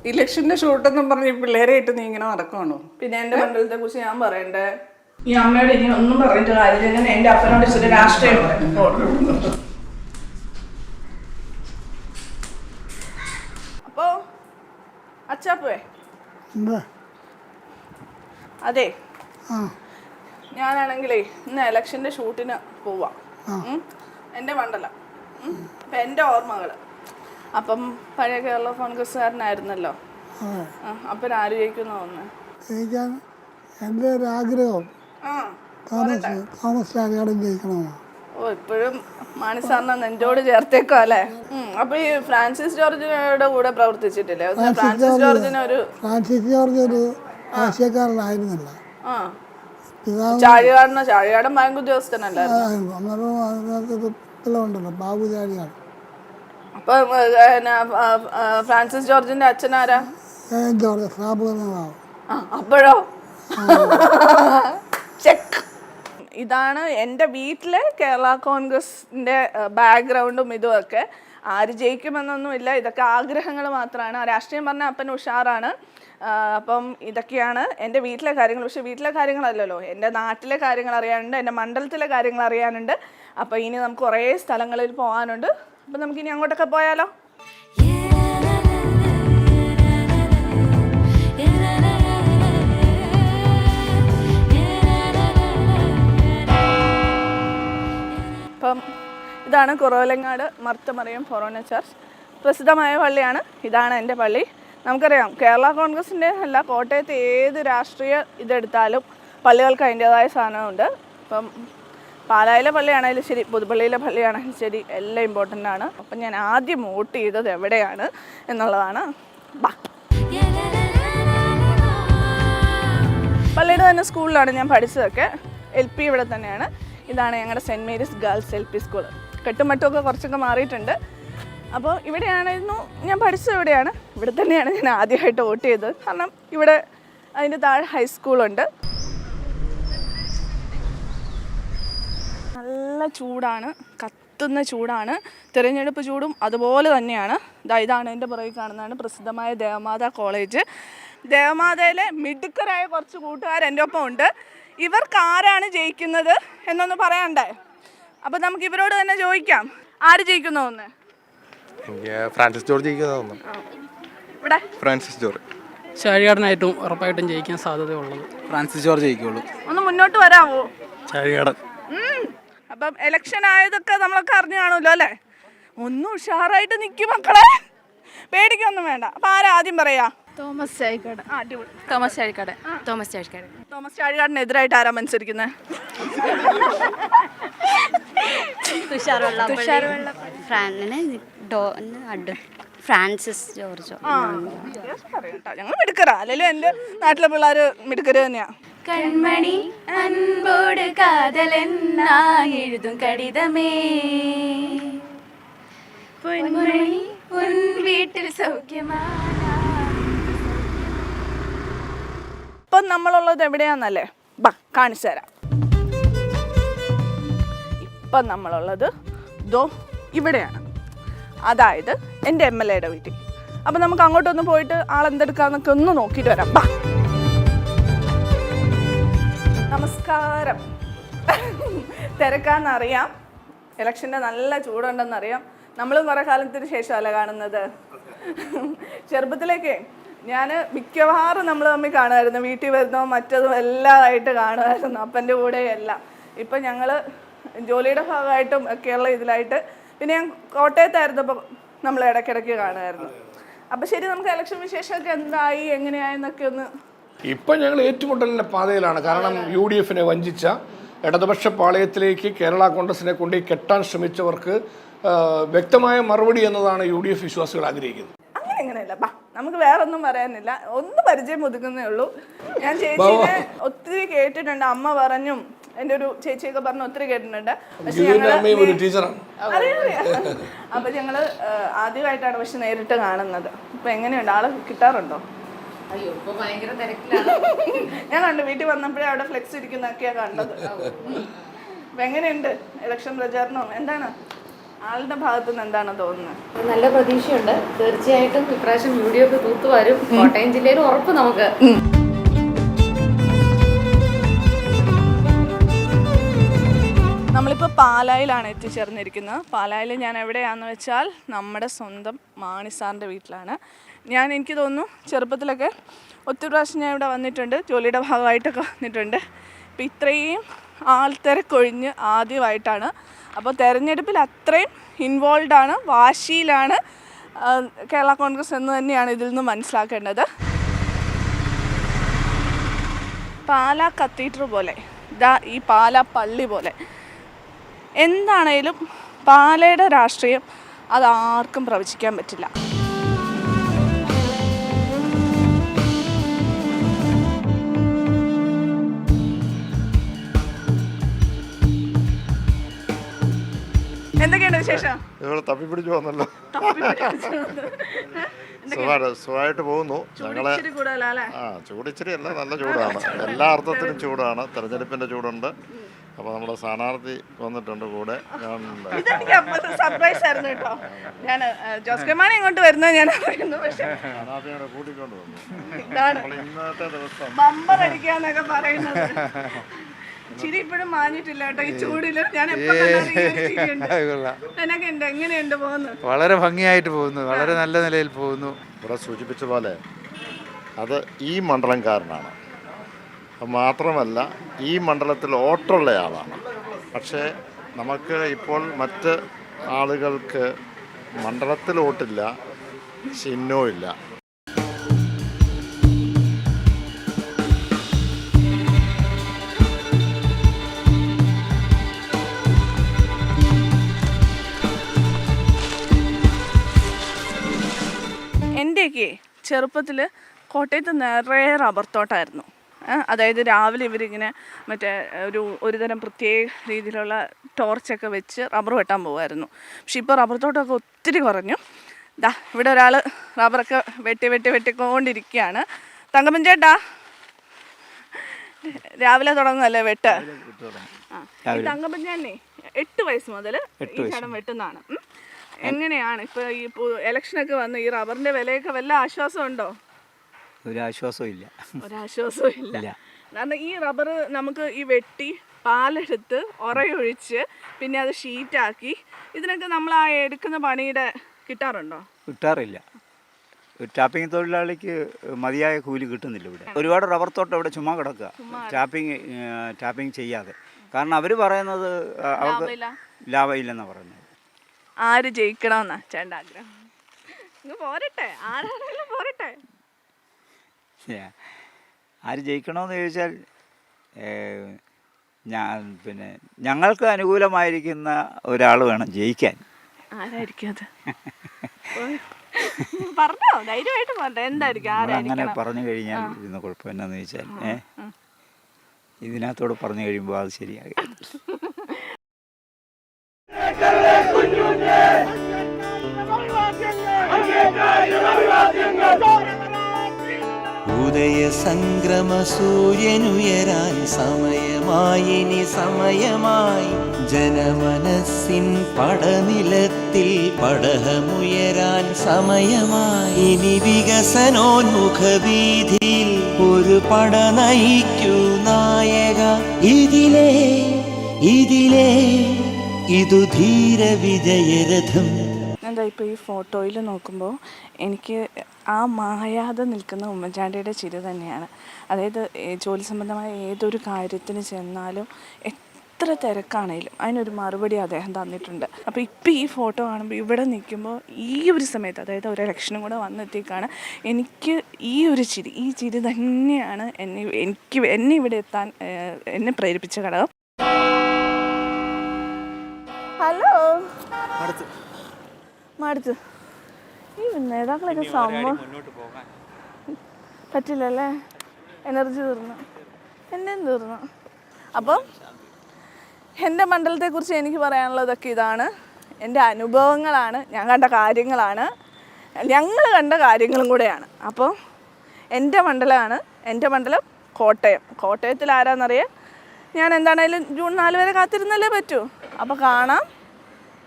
ഇലക്ഷന്റെ ഷൂട്ടെന്നും പറഞ്ഞ് പിള്ളേരെ ഇട്ട് നീ ഇങ്ങനെ നടക്കുവാണോ? പിന്നെ എന്റെ മണ്ഡലത്തെ കുറിച്ച് ഞാൻ പറയണ്ടേ? ഈ അമ്മയോട് ഇനി ഒന്നും പറഞ്ഞിട്ട് കാര്യമില്ല. ഞാൻ എന്റെ അപ്പനോട് ഇച്ചിരി രാഷ്ട്രീയം പറയും. അപ്പോ അച്ചാപ്പേ, അതെ, ഞാനാണെങ്കിലേ ഇന്ന് ഇലക്ഷന്റെ ഷൂട്ടിന് പോവാം. എന്റെ മണ്ഡലം, അപ്പൊ എന്റെ ഓർമ്മകള്. അപ്പം പഴയ കേരള കോൺഗ്രസ്സുകാരനായിരുന്നല്ലോ. അപ്പം ആര് ജയിക്കുന്ന തോന്നുന്നു? എൻ്റെ ഒരു ആഗ്രഹം തോമസ് ചാഴികാടൻ ജയിക്കണമെന്നാണ്. ഓ, ഇപ്പോഴും മാണി സാറിനെ നെഞ്ചോട് ചേർത്തേക്കോ അല്ലേ? അപ്പൊ ഈ ഫ്രാൻസിസ് ജോർജിനോട് കൂടെ പ്രവർത്തിച്ചിട്ടില്ലേ? ഫ്രാൻസിസ് ജോർജ് ഒരു രാഷ്ട്രീയക്കാരനായിരുന്നില്ല. ചാഴികാടൻ ബാങ്ക് ഉദ്യോഗസ്ഥനല്ലായിരുന്നു. ഉണ്ടല്ലോ ബാബു ചാഴികാടൻ. അപ്പൊ ഫ്രാൻസിസ് ജോർജിന്റെ അച്ഛനാരാ? അപ്പോഴോ? ചെക്ക്. ഇതാണ് എൻ്റെ വീട്ടിലെ കേരള കോൺഗ്രസിൻ്റെ ബാക്ക്ഗ്രൗണ്ടും ഇതുമൊക്കെ. ആര് ജയിക്കുമെന്നൊന്നുമില്ല, ഇതൊക്കെ ആഗ്രഹങ്ങൾ മാത്രമാണ്. രാഷ്ട്രീയം പറഞ്ഞാൽ അപ്പൻ ഉഷാറാണ്. അപ്പം ഇതൊക്കെയാണ് എൻ്റെ വീട്ടിലെ കാര്യങ്ങൾ. പക്ഷെ വീട്ടിലെ കാര്യങ്ങളല്ലല്ലോ, എൻ്റെ നാട്ടിലെ കാര്യങ്ങൾ അറിയാനുണ്ട്, എൻ്റെ മണ്ഡലത്തിലെ കാര്യങ്ങൾ അറിയാനുണ്ട്. അപ്പോൾ ഇനി നമുക്ക് കുറേ സ്ഥലങ്ങളിൽ പോകാനുണ്ട്. അപ്പം നമുക്കിനി അങ്ങോട്ടൊക്കെ പോയാലോ? അപ്പം ഇതാണ് കുറവലങ്ങാട് മർത്തമറിയം ഫൊറോന ചർച്ച്, പ്രസിദ്ധമായ പള്ളിയാണ്. ഇതാണ് എൻ്റെ പള്ളി. നമുക്കറിയാം കേരള കോൺഗ്രസിൻ്റെ അല്ല, കോട്ടയത്ത് ഏത് രാഷ്ട്രീയ ഇതെടുത്താലും പള്ളികൾക്ക് അതിൻ്റേതായ സാധനമുണ്ട്. ഇപ്പം പാലായിലെ പള്ളിയാണെങ്കിലും ശരി, പുതുപ്പള്ളിയിലെ പള്ളിയാണെങ്കിലും ശരി, എല്ലാം ഇമ്പോർട്ടൻ്റ് ആണ്. അപ്പം ഞാൻ ആദ്യം വോട്ട് ചെയ്തത് എവിടെയാണ് എന്നുള്ളതാണ്. പള്ളിയുടെ തന്നെ സ്കൂളിലാണ് ഞാൻ പഠിച്ചതൊക്കെ. LP ഇവിടെ തന്നെയാണ്. ഇതാണ് ഞങ്ങളുടെ saint Mary's girls LP school. കെട്ടുമട്ടുമൊക്കെ കുറച്ചൊക്കെ മാറിയിട്ടുണ്ട്. അപ്പോൾ ഇവിടെയായിരുന്നു ഞാൻ പഠിച്ചത്. ഇവിടെ തന്നെയാണ് ഞാൻ ആദ്യമായിട്ട് വോട്ട് ചെയ്തത്. കാരണം ഇവിടെ അതിൻ്റെ താഴെ ഹൈസ്കൂളുണ്ട്. നല്ല ചൂടാണ്, കത്തുന്ന ചൂടാണ്. തിരഞ്ഞെടുപ്പ് ചൂടും അതുപോലെ തന്നെയാണ്. ഇതാണ് എൻ്റെ പുറകിൽ കാണുന്നതാണ് പ്രസിദ്ധമായ ദേവമാതാ കോളേജ്. ദേവമാതയിലെ മിടുക്കരായ കുറച്ച് കൂട്ടുകാർ എൻ്റെ ഒപ്പം ഉണ്ട്. ഇവർക്ക് ആരാണ് ജയിക്കുന്നത് എന്നൊന്ന് പറയണ്ടേ? അപ്പം നമുക്ക് ഇവരോട് തന്നെ ചോദിക്കാം, ആര് ജയിക്കുന്നു ഒന്ന്? ഫ്രാൻസിസ് ജോർജ് ജയിക്കുന്നു. ഇവിടെ ഫ്രാൻസിസ് ജോർജ് ചാഴികാടനായിട്ടും ഉറപ്പായിട്ടും ജയിക്കാൻ സാധ്യതയുള്ളത്. ഫ്രാൻസിസ് ജോർജ് ജയിക്കുള്ളൂ. ഒന്ന് മുന്നോട്ട് വരാമോ? ചാഴികാടൻ. അപ്പം ഇലക്ഷൻ ആയതൊക്കെ നമ്മളൊക്കെ അറിഞ്ഞു കാണുമല്ലോ അല്ലേ? ഒന്നും ഉഷാറായിട്ട് നിൽക്കും മക്കളെ, പേടിക്കൊന്നും വേണ്ട. അപ്പം ആരാ ആദ്യം പറയാ? തോമസ് ചാഴികാടൻ. തോമസ് ചാഴികാടനെതിരായിട്ട് ആരാ മത്സരിക്കുന്നത്? ഫ്രാൻസിസ് ജോർജോ. ഞങ്ങൾ മിടുക്കരാ, അല്ലെങ്കിലും എൻ്റെ നാട്ടിലെ പിള്ളേര് മിടുക്കര് തന്നെയാ. കൺമണി അൻപോട് കാതലെന്നായി എഴുതും കടിതമേ, പൊന്മണി ഉൻ വീട്ടിൽ സൗഖ്യമാണ്. ഇപ്പം നമ്മളുള്ളത് എവിടെയാന്നല്ലേ? കാണിച്ചു തരാം. ഇപ്പം നമ്മളുള്ളത് ഇവിടെയാണ്, അതായത് എൻ്റെ MLA-യുടെ വീട്ടിൽ. അപ്പം നമുക്ക് അങ്ങോട്ടൊന്ന് പോയിട്ട് ആളെന്തെടുക്കാന്നൊക്കെ ഒന്ന് നോക്കിയിട്ട് വരാം. നമസ്കാരം. തിരക്കാന്നറിയാം, ഇലക്ഷൻ്റെ നല്ല ചൂടുണ്ടെന്നറിയാം. നമ്മളും കുറേ കാലത്തിന് ശേഷമല്ല കാണുന്നത്. ചെറുപ്പത്തിലേക്ക് ഞാൻ മിക്കവാറും നമ്മൾ തമ്മിൽ കാണുമായിരുന്നു. വീട്ടിൽ വരുന്നോ മറ്റതും എല്ലാം ആയിട്ട് കാണുമായിരുന്നു, അപ്പൻ്റെ കൂടെ എല്ലാം. ഇപ്പം ഞങ്ങൾ ജോലിയുടെ ഭാഗമായിട്ടും ഒക്കെയുള്ള ഇതിലായിട്ട്. പിന്നെ ഞാൻ കോട്ടയത്തായിരുന്നപ്പോൾ നമ്മൾ ഇടയ്ക്കിടയ്ക്ക് കാണുമായിരുന്നു. അപ്പം ശരി, നമുക്ക് ഇലക്ഷൻ വിശേഷമൊക്കെ എന്തായി എങ്ങനെയായെന്നൊക്കെ ഒന്ന്. ഇപ്പം ഞങ്ങൾ ഏറ്റുമുട്ടലിൻ്റെ പാതയിലാണ്. കാരണം UDF-നെ വഞ്ചിച്ച ഇടതുപക്ഷ പാളയത്തിലേക്ക് കേരള കോൺഗ്രസിനെ കൊണ്ട് കെട്ടാൻ ശ്രമിച്ചവർക്ക് വ്യക്തമായ മറുപടി എന്നതാണ് UDF വിശ്വാസികൾ ആഗ്രഹിക്കുന്നത്. അങ്ങനെയല്ല, നമുക്ക് വേറൊന്നും പറയാനില്ല, ഒന്ന് പരിചയം ഒതുക്കുന്നേ ഉള്ളൂ. ഞാൻ ചേച്ചിനെ ഒത്തിരി കേട്ടിട്ടുണ്ട്, അമ്മ പറഞ്ഞും എൻ്റെ ഒരു ചേച്ചിയൊക്കെ പറഞ്ഞു ഒത്തിരി കേട്ടിട്ടുണ്ട്. പക്ഷെ അപ്പൊ ഞങ്ങള് ആദ്യമായിട്ടാണ് പക്ഷെ നേരിട്ട് കാണുന്നത്. അപ്പൊ എങ്ങനെയുണ്ട്, ആള് കിട്ടാറുണ്ടോ? ഞാൻ കണ്ടു, വീട്ടിൽ വന്നപ്പോഴേ അവിടെ ഫ്ലെക്സ് ഇരിക്കുന്നൊക്കെയാ കണ്ടത്. അപ്പൊ എങ്ങനെയുണ്ട് ഇലക്ഷൻ പ്രചാരണം? എന്താണ് ആളുടെ ഭാഗത്തുനിന്ന് എന്താണ് തോന്നുന്നത്? നല്ല പ്രതീക്ഷയുണ്ട്. തീർച്ചയായിട്ടും ഇപ്രാവശ്യം UDF തൂത്തുവരും. കോട്ടയം ജില്ലയിൽ ഉറപ്പ് നമുക്ക്. നമ്മളിപ്പോൾ പാലായിലാണ് എത്തിച്ചേർന്നിരിക്കുന്നത്. പാലായിൽ ഞാൻ എവിടെയാണെന്ന് വെച്ചാൽ നമ്മുടെ സ്വന്തം മാണി സാറിൻ്റെ വീട്ടിലാണ്. എനിക്ക് തോന്നുന്നു ചെറുപ്പത്തിലൊക്കെ ഒത്തിരി പ്രാവശ്യം ഞാൻ ഇവിടെ വന്നിട്ടുണ്ട്, ജോലിയുടെ ഭാഗമായിട്ടൊക്കെ വന്നിട്ടുണ്ട്. അപ്പോൾ ഇത്രയും ആൾത്തിരക്കൊഴിഞ്ഞ് ആദ്യമായിട്ടാണ്. അപ്പോൾ തെരഞ്ഞെടുപ്പിൽ അത്രയും ഇൻവോൾവാണ്, വാശിയിലാണ് കേരള കോൺഗ്രസ് എന്ന് തന്നെയാണ് ഇതിൽ നിന്ന് മനസ്സിലാക്കേണ്ടത്. പാലാ കത്തീഡ്രൽ പോലെ, ഈ പാലാ പള്ളി പോലെ എന്താണേലും പാലയുടെ രാഷ്ട്രീയം അതാർക്കും പ്രവചിക്കാൻ പറ്റില്ല. എന്തൊക്കെയുണ്ട് വിശേഷം? തപ്പിപ്പിടിച്ചു വന്നല്ലോ. സുഖമായിട്ട് പോകുന്നു. ഞങ്ങളെ ചൂടിച്ചിരി അല്ല, നല്ല ചൂടാണ്, എല്ലാ അർത്ഥത്തിലും ചൂടാണ്. തെരഞ്ഞെടുപ്പിന്റെ ചൂടുണ്ട്. അപ്പോൾ നമ്മുടെ സ്ഥാനാർത്ഥി വന്നിട്ടുണ്ട് കൂടെ. സർപ്രൈസ് ആയിരുന്നു കേട്ടോ. ഞാൻ ജോസ് കെ മാണി ഇങ്ങോട്ട് വരുന്നത് ഞാൻ അറിയുന്നു, പക്ഷേ സ്ഥാനാർത്ഥിയോടെ കൂട്ടിക്കൊണ്ട് വന്നു. ഇന്നത്തെ ദിവസം ബമ്പർ അടിക്കാന്നൊക്കെ പറയുന്നത്. ചിരി ഇപ്പോഴും മാഞ്ഞിട്ടില്ല കേട്ടോ ഈ ചൂടില്. ഞാൻ എങ്ങനെയുണ്ട് പോകുന്നത്? വളരെ ഭംഗിയായിട്ട് പോകുന്നു, വളരെ നല്ല നിലയിൽ പോകുന്നു. ഇവിടെ സൂചിപ്പിച്ച പോലെ അത് ഈ മണ്ഡലംകാരനാണ്. മാത്രമല്ല ഈ മണ്ഡലത്തിൽ വോട്ടുള്ള ആളാണ്. പക്ഷേ നമുക്ക് ഇപ്പോൾ മറ്റ് ആളുകൾക്ക് മണ്ഡലത്തിൽ വോട്ടില്ല, ചിഹ്നവും ഇല്ല. എൻ്റെയൊക്കെ ചെറുപ്പത്തിൽ കോട്ടയത്ത് നിറയെ റബ്ബർ തോട്ടമായിരുന്നു. അതായത് രാവിലെ ഇവരിങ്ങനെ ഒരു തരം പ്രത്യേക രീതിയിലുള്ള ടോർച്ചൊക്കെ വെച്ച് റബ്ബർ വെട്ടാൻ പോകുമായിരുന്നു. പക്ഷെ ഇപ്പോൾ റബ്ബർ തോട്ടമൊക്കെ ഒത്തിരി കുറഞ്ഞു. ഇവിടെ ഒരാൾ റബ്ബറൊക്കെ വെട്ടിക്കൊണ്ടിരിക്കുകയാണ്. തങ്കപ്പൻ ചേട്ടാ, രാവിലെ തുടങ്ങുമല്ലേ വെട്ട്? ഈ തങ്കപ്പൻ ചേട്ടനെ 8 വയസ്സ് മുതൽ ഈ ചടം വെട്ടുന്നതാണ്. എങ്ങനെയാണ് ഇപ്പോൾ ഈ ഇലക്ഷനൊക്കെ വന്ന് ഈ റബ്ബറിൻ്റെ വിലയൊക്കെ വല്ല ആശ്വാസമുണ്ടോ? ഒരാശ്വാസവും ഇല്ല. കാരണം ഈ റബ്ബർ നമുക്ക് ഈ വെട്ടി പാലെടുത്ത് ഉറയൊഴിച്ച് പിന്നെ അത് ഷീറ്റാക്കി ഇതിനൊക്കെ നമ്മൾ ആ എടുക്കുന്ന പണിയുടെ കിട്ടാറുണ്ടോ? കിട്ടാറില്ല. ഒരു ടാപ്പിംഗ് തൊഴിലാളിക്ക് മതിയായ കൂലി കിട്ടുന്നില്ല ഇവിടെ. ഒരുപാട് റബ്ബർ തോട്ടം ഇവിടെ ചുമ്മാ കിടക്കുക, ടാപ്പിംഗ് ചെയ്യാതെ. കാരണം അവർ പറയുന്നത് അവർക്ക് ലാഭമില്ലെന്നാണ് പറയുന്നത്. ആര് ജയിക്കണമെന്നാ ചേട്ടൻ്റെ ആഗ്രഹം? പോരട്ടെ, ആരാണെങ്കിലും പോരട്ടെ. ആര് ജയിക്കണമെന്ന് ചോദിച്ചാൽ ഞങ്ങൾക്ക് അനുകൂലമായിരിക്കുന്ന ഒരാൾ വേണം ജയിക്കാൻ. ആരായിരിക്കും അത്? പറഞ്ഞോ, ധൈര്യമായിട്ട് പറഞ്ഞോ. എന്തായിരിക്കും? അങ്ങനെ പറഞ്ഞു കഴിഞ്ഞാൽ ഇരുന്ന കുഴപ്പം എന്നാന്ന് ചോദിച്ചാൽ ഇതിനകത്തോട് പറഞ്ഞു കഴിയുമ്പോൾ അത് ശരിയാകും. ഉദയ സംക്രമ സൂര്യനുയരാൻ സമയമായി സമയമായി ജനമനസ്സിൻ പടനിലത്തിൽ പടഹമുയരാൻ സമയമായി. ഇനി വികസനോന്മുഖവീതിയിൽ ഒരു പട നയിക്കൂ നായക. ഇതിലേ ഇതു ധീര വിജയരഥം. എന്താ ഇപ്പോൾ ഈ ഫോട്ടോയിൽ നോക്കുമ്പോൾ എനിക്ക് ആ മായാതെ നിൽക്കുന്ന ഉമ്മൻചാണ്ടിയുടെ ചിരി തന്നെയാണ്. അതായത് ജോലി സംബന്ധമായ ഏതൊരു കാര്യത്തിന് ചെന്നാലും എത്ര തിരക്കാണേലും അതിനൊരു മറുപടി അദ്ദേഹം തന്നിട്ടുണ്ട്. അപ്പോൾ ഇപ്പോൾ ഈ ഫോട്ടോ കാണുമ്പോൾ ഇവിടെ നിൽക്കുമ്പോൾ ഈ ഒരു സമയത്ത്, അതായത് ഒരു ഇലക്ഷനും കൂടെ വന്നെത്തിക്കാണ്, എനിക്ക് ഈ ചിരി തന്നെയാണ് എന്നെ ഇവിടെ എത്താൻ എന്നെ പ്രേരിപ്പിച്ച ഘടകം. ഹലോ, മടുത്ത് ഈ നേതാക്കളൊക്കെ സംഭവം പറ്റില്ലല്ലേ? എനർജി തീർന്നു, എൻ്റെ തീർന്നു. അപ്പം എൻ്റെ മണ്ഡലത്തെക്കുറിച്ച് എനിക്ക് പറയാനുള്ളതൊക്കെ ഇതാണ്. എൻ്റെ അനുഭവങ്ങളാണ്, ഞാൻ കണ്ട കാര്യങ്ങളാണ്, ഞങ്ങൾ കണ്ട കാര്യങ്ങളും കൂടെയാണ്. അപ്പോൾ എൻ്റെ മണ്ഡലം കോട്ടയത്തിൽ ആരാന്നറിയാം. ഞാൻ എന്താണേലും ജൂൺ 4 വരെ കാത്തിരുന്നല്ലേ പറ്റൂ. അപ്പോൾ കാണാം.